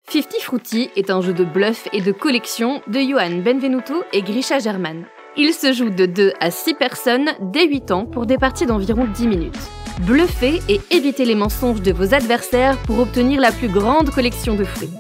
Fifty Fruity est un jeu de bluff et de collection de Johan Benvenuto et Grisha German. Il se joue de 2 à 6 personnes dès 8 ans pour des parties d'environ 10 minutes. Bluffez et évitez les mensonges de vos adversaires pour obtenir la plus grande collection de fruits.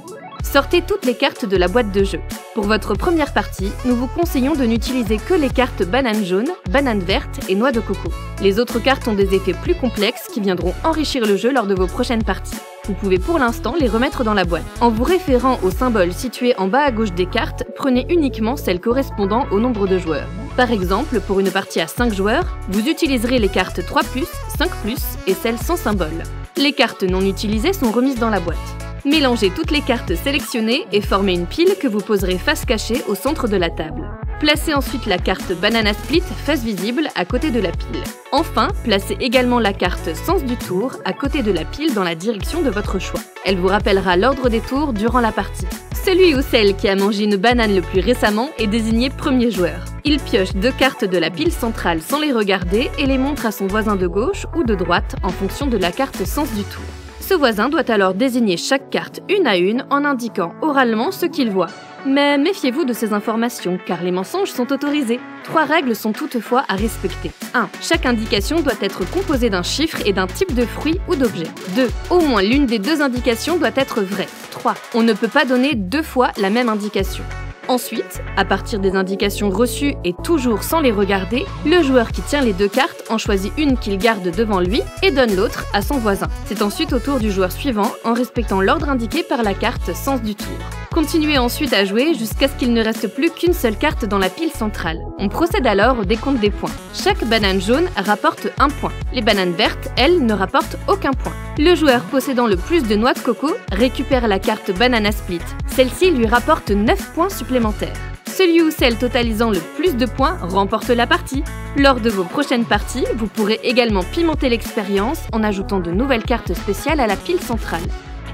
Sortez toutes les cartes de la boîte de jeu. Pour votre première partie, nous vous conseillons de n'utiliser que les cartes banane jaune, banane verte et noix de coco. Les autres cartes ont des effets plus complexes qui viendront enrichir le jeu lors de vos prochaines parties. Vous pouvez pour l'instant les remettre dans la boîte. En vous référant au symbole situé en bas à gauche des cartes, prenez uniquement celles correspondant au nombre de joueurs. Par exemple, pour une partie à 5 joueurs, vous utiliserez les cartes 3+, 5+, et celles sans symbole. Les cartes non utilisées sont remises dans la boîte. Mélangez toutes les cartes sélectionnées et formez une pile que vous poserez face cachée au centre de la table. Placez ensuite la carte Banana Split face visible à côté de la pile. Enfin, placez également la carte Sens du tour à côté de la pile dans la direction de votre choix. Elle vous rappellera l'ordre des tours durant la partie. Celui ou celle qui a mangé une banane le plus récemment est désigné premier joueur. Il pioche 2 cartes de la pile centrale sans les regarder et les montre à son voisin de gauche ou de droite en fonction de la carte Sens du tour. Ce voisin doit alors désigner chaque carte une à une en indiquant oralement ce qu'il voit. Mais méfiez-vous de ces informations car les mensonges sont autorisés. 3 règles sont toutefois à respecter. 1. Chaque indication doit être composée d'un chiffre et d'un type de fruit ou d'objet. 2. Au moins l'une des 2 indications doit être vraie. 3. On ne peut pas donner 2 fois la même indication. Ensuite, à partir des indications reçues et toujours sans les regarder, le joueur qui tient les 2 cartes en choisit une qu'il garde devant lui et donne l'autre à son voisin. C'est ensuite au tour du joueur suivant en respectant l'ordre indiqué par la carte Sens du tour. Continuez ensuite à jouer jusqu'à ce qu'il ne reste plus qu'une seule carte dans la pile centrale. On procède alors au décompte des points. Chaque banane jaune rapporte 1 point. Les bananes vertes, elles, ne rapportent aucun point. Le joueur possédant le plus de noix de coco récupère la carte Banana Split. Celle-ci lui rapporte 9 points supplémentaires. Celui ou celle totalisant le plus de points remporte la partie. Lors de vos prochaines parties, vous pourrez également pimenter l'expérience en ajoutant de nouvelles cartes spéciales à la pile centrale.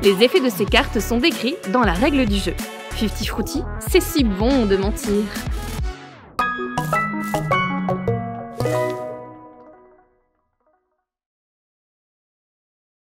Les effets de ces cartes sont décrits dans la règle du jeu. Fifty Fruity, c'est si bon de mentir.